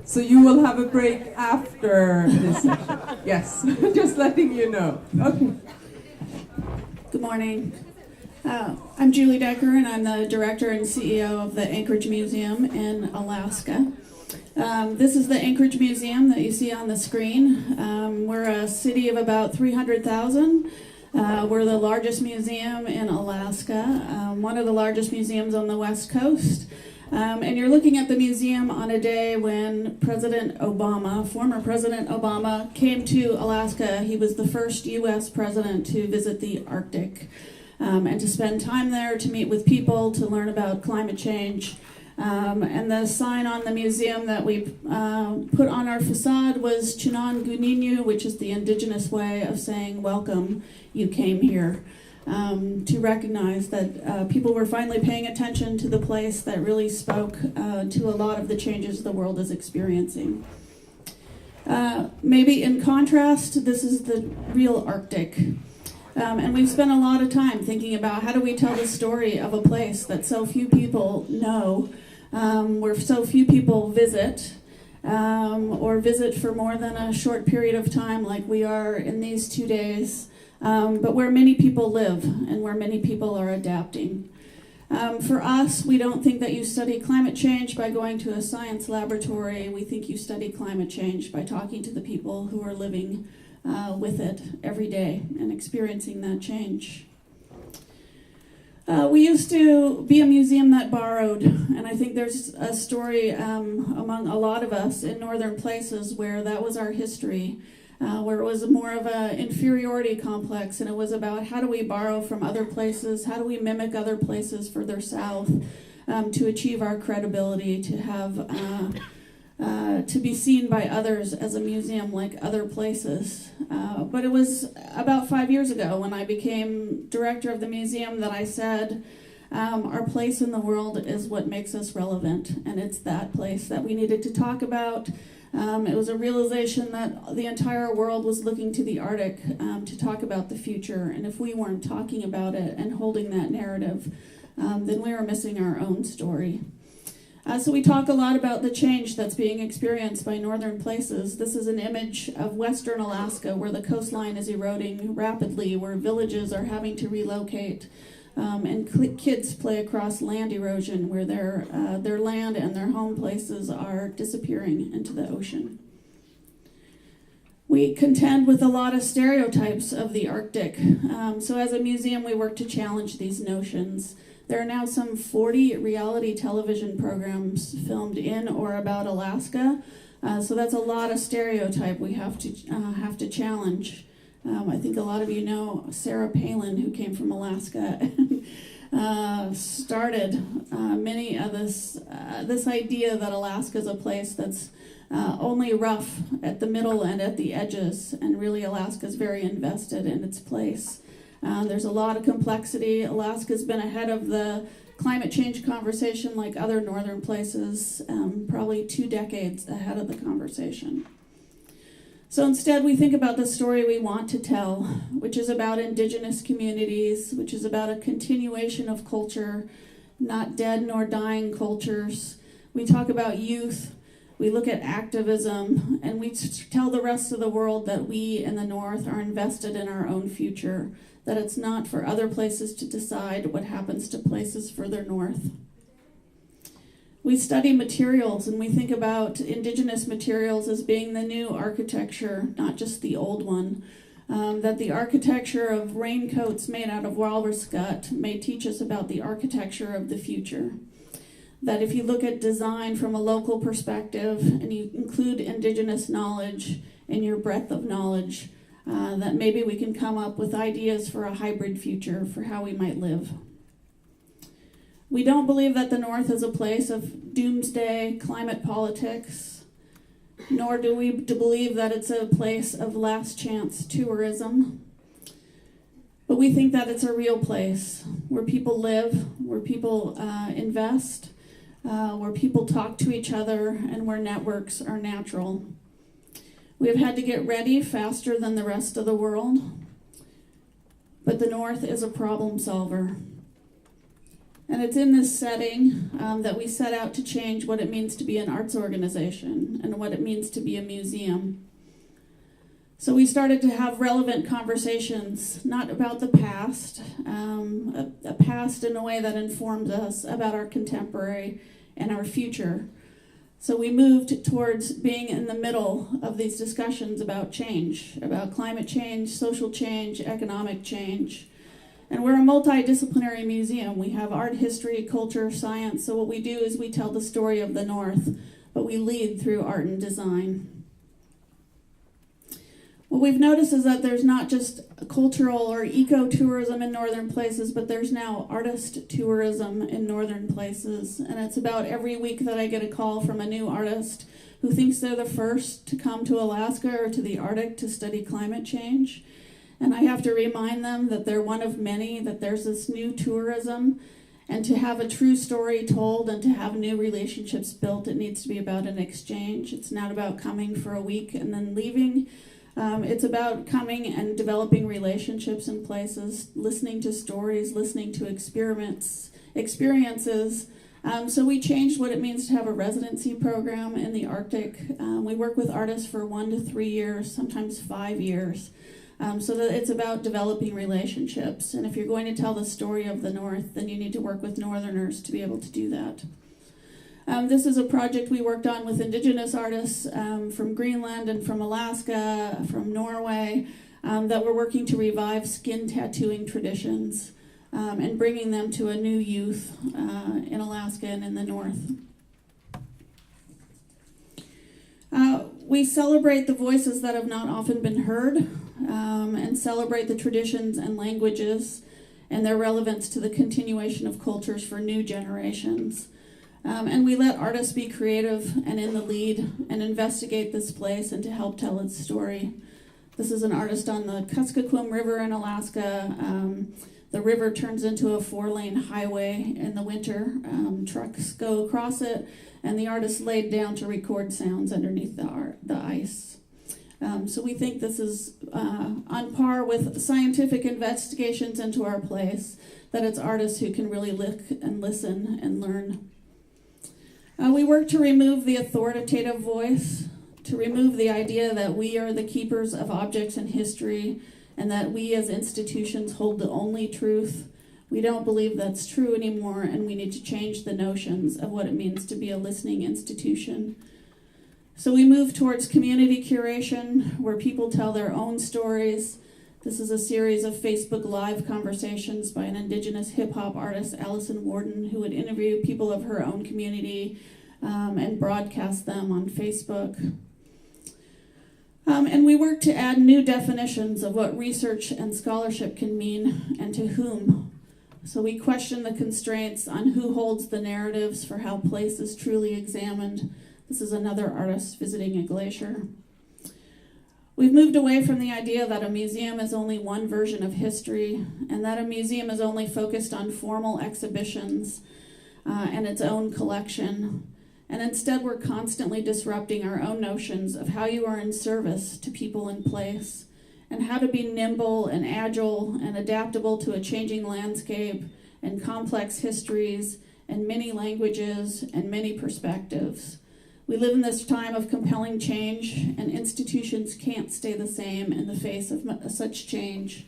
So you will have a break after this session. Yes, just letting you know. Okay. Good morning. I'm Julie Decker, and I'm the director and CEO of the Anchorage Museum in Alaska. This is the Anchorage Museum that you see on the screen. We're a city of about 300,000. We're the largest museum in Alaska, one of the largest museums on the West Coast. And you're looking at the museum on a day when President Obama, former President Obama, came to Alaska. He was the first U.S. president to visit the Arctic and to spend time there, to meet with people, to learn about climate change. And the sign on the museum that we put on our facade was Chinan Guninu, which is the indigenous way of saying, welcome, you came here. To recognize that people were finally paying attention to the place that really spoke to a lot of the changes the world is experiencing. Maybe in contrast, this is the real Arctic. And we've spent a lot of time thinking about how do we tell the story of a place that so few people know, where so few people visit, or visit for more than a short period of time like we are in these 2 days. But where many people live and where many people are adapting. For us, we don't think that you study climate change by going to a science laboratory. We think you study climate change by talking to the people who are living with it every day and experiencing that change. We used to be a museum that borrowed, and I think there's a story among a lot of us in northern places where that was our history. Where it was more of an inferiority complex, and it was about how do we borrow from other places, how do we mimic other places further south to achieve our credibility, to have to be seen by others as a museum like other places. But it was about 5 years ago when I became director of the museum that I said, our place in the world is what makes us relevant, and it's that place that we needed to talk about. It was a realization that the entire world was looking to the Arctic to talk about the future, and if we weren't talking about it and holding that narrative, then we were missing our own story. So we talk a lot about the change that's being experienced by northern places. This is an image of western Alaska where the coastline is eroding rapidly, where villages are having to relocate. And kids play across land erosion where their land and their home places are disappearing into the ocean. We contend with a lot of stereotypes of the Arctic. So as a museum, we work to challenge these notions. There are now some 40 reality television programs filmed in or about Alaska. So that's a lot of stereotype we have to challenge. I think a lot of you know Sarah Palin, who came from Alaska and started many of this idea that Alaska is a place that's only rough at the middle and at the edges, and really Alaska is very invested in its place. There's a lot of complexity. Alaska's been ahead of the climate change conversation like other northern places, probably 2 decades ahead of the conversation. So instead, we think about the story we want to tell, which is about indigenous communities, which is about a continuation of culture, not dead nor dying cultures. We talk about youth, we look at activism, and we tell the rest of the world that we in the North are invested in our own future, that it's not for other places to decide what happens to places further north. We study materials, and we think about indigenous materials as being the new architecture, not just the old one. That the architecture of raincoats made out of walrus gut may teach us about the architecture of the future. That if you look at design from a local perspective and you include indigenous knowledge in your breadth of knowledge, that maybe we can come up with ideas for a hybrid future for how we might live. We don't believe that the North is a place of doomsday climate politics, nor do we believe that it's a place of last chance tourism. But we think that it's a real place where people live, where people invest, where people talk to each other, and where networks are natural. We have had to get ready faster than the rest of the world, but the North is a problem solver. And it's in this setting that we set out to change what it means to be an arts organization and what it means to be a museum. So we started to have relevant conversations, not about the past, a past in a way that informs us about our contemporary and our future. So we moved towards being in the middle of these discussions about change, about climate change, social change, economic change. And we're a multidisciplinary museum. We have art, history, culture, science. So what we do is we tell the story of the North, but we lead through art and design. What we've noticed is that there's not just cultural or eco-tourism in northern places, but there's now artist tourism in northern places. And it's about every week that I get a call from a new artist who thinks they're the first to come to Alaska or to the Arctic to study climate change. And I have to remind them that they're one of many, that there's this new tourism. And to have a true story told and to have new relationships built, it needs to be about an exchange. It's not about coming for a week and then leaving. It's about coming and developing relationships in places, listening to stories, listening to experiences. So we changed what it means to have a residency program in the Arctic. We work with artists for 1 to 3 years, sometimes 5 years, so that it's about developing relationships. And if you're going to tell the story of the North, then you need to work with Northerners to be able to do that. This is a project we worked on with Indigenous artists from Greenland and from Alaska, from Norway, that were working to revive skin tattooing traditions and bringing them to a new youth in Alaska and in the North. We celebrate the voices that have not often been heard and celebrate the traditions and languages and their relevance to the continuation of cultures for new generations. And we let artists be creative and in the lead and investigate this place and to help tell its story. This is an artist on the Kuskokwim River in Alaska. The river turns into a 4-lane highway in the winter. Trucks go across it, and the artist laid down to record sounds underneath the ice. So we think this is on par with scientific investigations into our place, that it's artists who can really look and listen and learn. We work to remove the authoritative voice, to remove the idea that we are the keepers of objects in history and that we as institutions hold the only truth. We don't believe that's true anymore, and we need to change the notions of what it means to be a listening institution. So we move towards community curation, where people tell their own stories. This is a series of Facebook Live conversations by an Indigenous hip-hop artist, Allison Warden, who would interview people of her own community and broadcast them on Facebook. And we work to add new definitions of what research and scholarship can mean and to whom. So we question the constraints on who holds the narratives for how place is truly examined. This is another artist visiting a glacier. We've moved away from the idea that a museum is only one version of history and that a museum is only focused on formal exhibitions and its own collection. And instead, we're constantly disrupting our own notions of how you are in service to people in place and how to be nimble and agile and adaptable to a changing landscape and complex histories and many languages and many perspectives. We live in this time of compelling change, and institutions can't stay the same in the face of such change.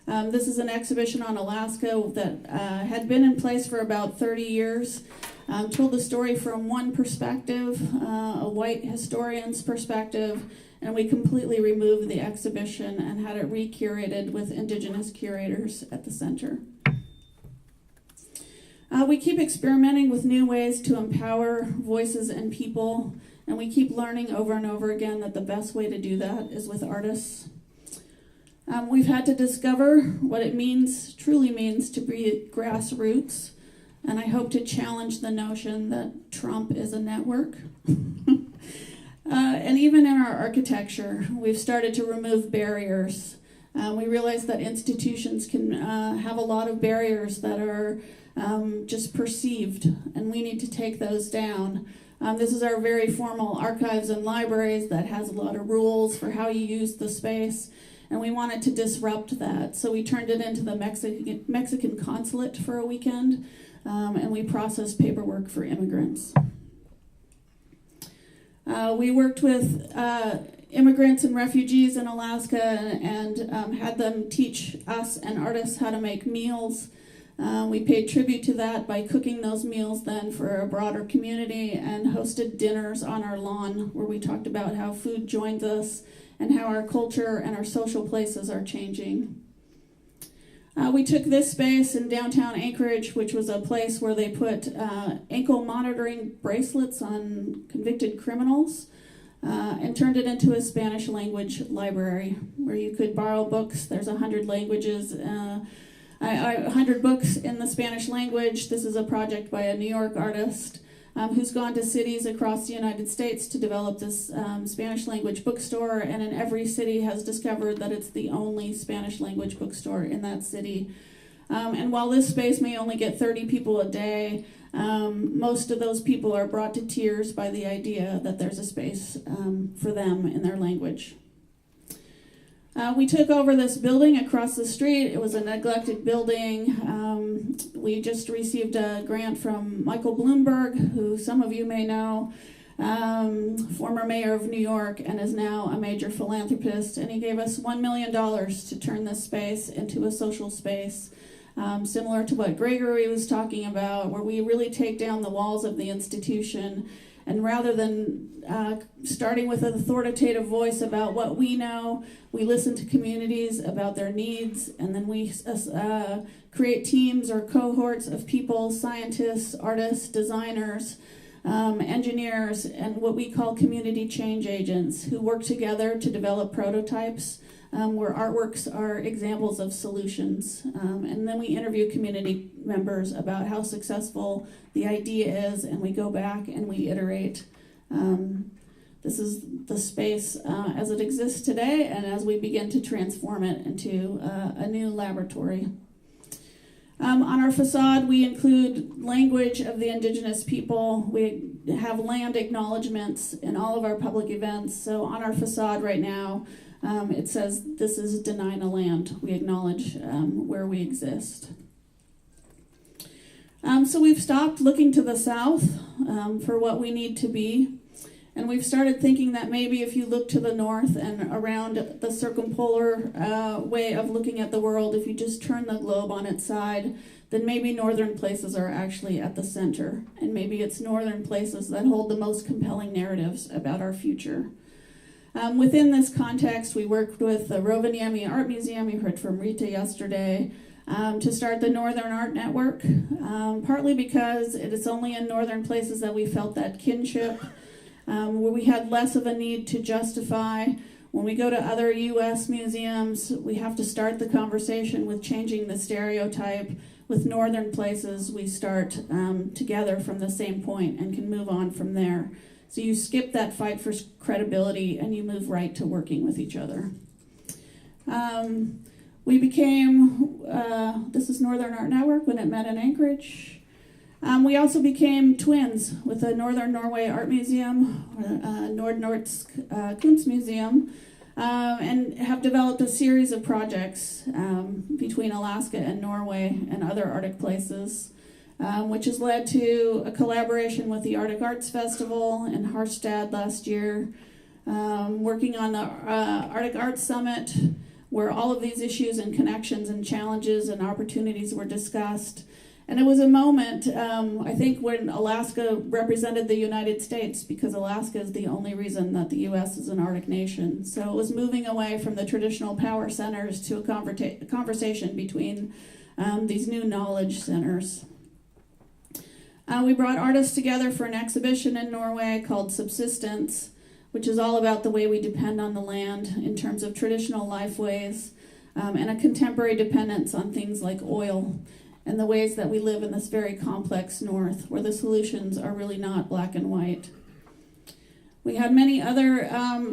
This is an exhibition on Alaska that had been in place for about 30 years, told the story from one perspective, a white historian's perspective, and we completely removed the exhibition and had it re-curated with Indigenous curators at the center. We keep experimenting with new ways to empower voices and people, and we keep learning over and over again that the best way to do that is with artists. We've had to discover what it truly means to be grassroots, and I hope to challenge the notion that Trump is a network. And even in our architecture, we've started to remove barriers. We realize that institutions can have a lot of barriers that are just perceived, and we need to take those down. This is our very formal archives and libraries that has a lot of rules for how you use the space, and we wanted to disrupt that. So we turned it into the Mexican consulate for a weekend. and we processed paperwork for immigrants. We worked with immigrants and refugees in Alaska and had them teach us and artists how to make meals. We paid tribute to that by cooking those meals then for a broader community and hosted dinners on our lawn where we talked about how food joins us and how our culture and our social places are changing. We took this space in downtown Anchorage, which was a place where they put ankle monitoring bracelets on convicted criminals, and turned it into a Spanish language library where you could borrow books. There's 100 languages, 100 books in the Spanish language. This is a project by a New York artist who's gone to cities across the United States to develop this Spanish language bookstore, and in every city has discovered that it's the only Spanish language bookstore in that city. And while this space may only get 30 people a day, most of those people are brought to tears by the idea that there's a space for them in their language. We took over this building across the street. It was a neglected building. We just received a grant from Michael Bloomberg, who some of you may know, former mayor of New York, and is now a major philanthropist. And he gave us $1 million to turn this space into a social space, similar to what Gregory was talking about, where we really take down the walls of the institution. And rather than starting with an authoritative voice about what we know, we listen to communities about their needs, and then we create teams or cohorts of people, scientists, artists, designers, engineers, and what we call community change agents who work together to develop prototypes where artworks are examples of solutions. And then we interview community members about how successful the idea is, and we go back and we iterate. This is the space as it exists today, and as we begin to transform it into a new laboratory. On our facade, we include language of the indigenous people. We have land acknowledgements in all of our public events. So on our facade right now, it says, "This is Dena'ina land." We acknowledge where we exist. So we've stopped looking to the south for what we need to be. And we've started thinking that maybe if you look to the north and around the circumpolar way of looking at the world, if you just turn the globe on its side, then maybe northern places are actually at the center. And maybe it's northern places that hold the most compelling narratives about our future. Within this context, we worked with the Rovaniemi Art Museum, you heard from Rita yesterday, to start the Northern Art Network, partly because it is only in northern places that we felt that kinship, where we had less of a need to justify. When we go to other U.S. museums, we have to start the conversation with changing the stereotype. With northern places, we start together from the same point and can move on from there. So you skip that fight for credibility and you move right to working with each other. We became, this is Northern Art Network when it met in Anchorage. We also became twins with the Northern Norway Art Museum, Nordnorsk Kunstmuseum, and have developed a series of projects between Alaska and Norway and other Arctic places, which has led to a collaboration with the Arctic Arts Festival in Harstad last year, working on the Arctic Arts Summit, where all of these issues and connections and challenges and opportunities were discussed. And it was a moment, I think, when Alaska represented the United States, because Alaska is the only reason that the U.S. is an Arctic nation. So it was moving away from the traditional power centers to a conversation between these new knowledge centers. We brought artists together for an exhibition in Norway called Subsistence, which is all about the way we depend on the land in terms of traditional lifeways, and a contemporary dependence on things like oil, and the ways that we live in this very complex north, where the solutions are really not black and white. We had many other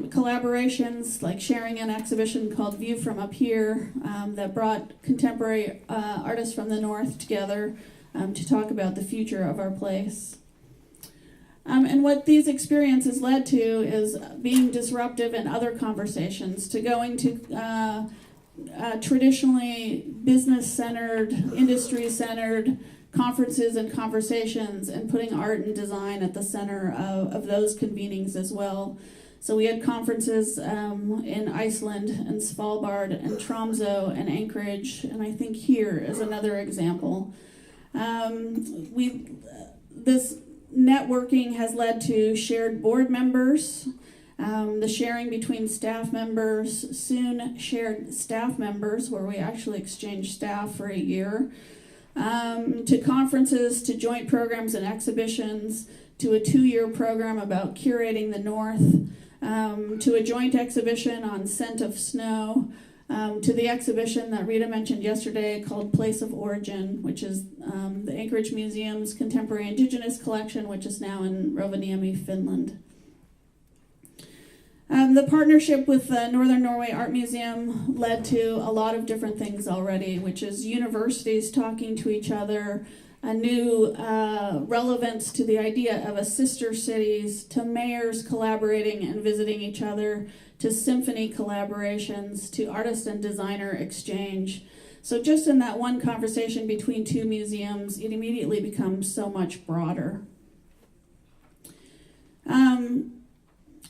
collaborations, like sharing an exhibition called View from Up Here, that brought contemporary artists from the north together to talk about the future of our place. And what these experiences led to is being disruptive in other conversations, to going to traditionally business-centered, industry-centered conferences and conversations and putting art and design at the center of those convenings as well. So we had conferences in Iceland and Svalbard and Tromsø and Anchorage, and I think here is another example. This networking has led to shared board members, the sharing between staff members, soon shared staff members, where we actually exchanged staff for a year, to conferences, to joint programs and exhibitions, to a 2-year program about curating the North, to a joint exhibition on Scent of Snow, to the exhibition that Rita mentioned yesterday called Place of Origin, which is the Anchorage Museum's Contemporary Indigenous Collection, which is now in Rovaniemi, Finland. The partnership with the Northern Norway Art Museum led to a lot of different things already, which is universities talking to each other, a new relevance to the idea of a sister cities, to mayors collaborating and visiting each other, to symphony collaborations, to artist and designer exchange. So just in that one conversation between two museums, it immediately becomes so much broader.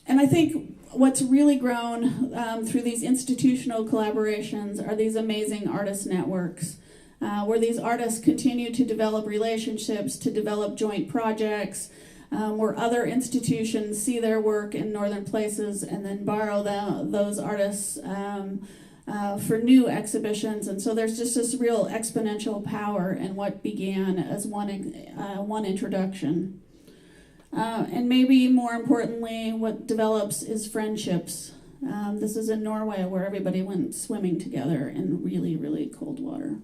And I think what's really grown through these institutional collaborations are these amazing artist networks, where these artists continue to develop relationships, to develop joint projects, where other institutions see their work in northern places and then borrow those artists for new exhibitions. And so there's just this real exponential power in what began as one introduction. And maybe more importantly, what develops is friendships. This is in Norway, where everybody went swimming together in really, really cold water.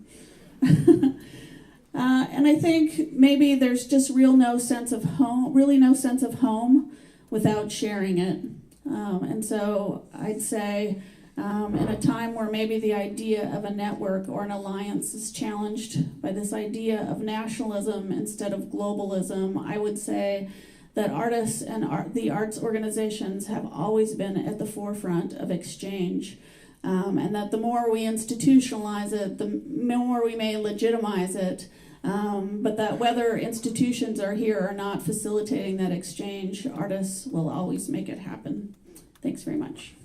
And I think maybe there's just really no sense of home without sharing it. And so I'd say in a time where maybe the idea of a network or an alliance is challenged by this idea of nationalism instead of globalism, I would say that artists and the arts organizations have always been at the forefront of exchange. And that the more we institutionalize it, the more we may legitimize it, but that whether institutions are here or not facilitating that exchange, artists will always make it happen. Thanks very much.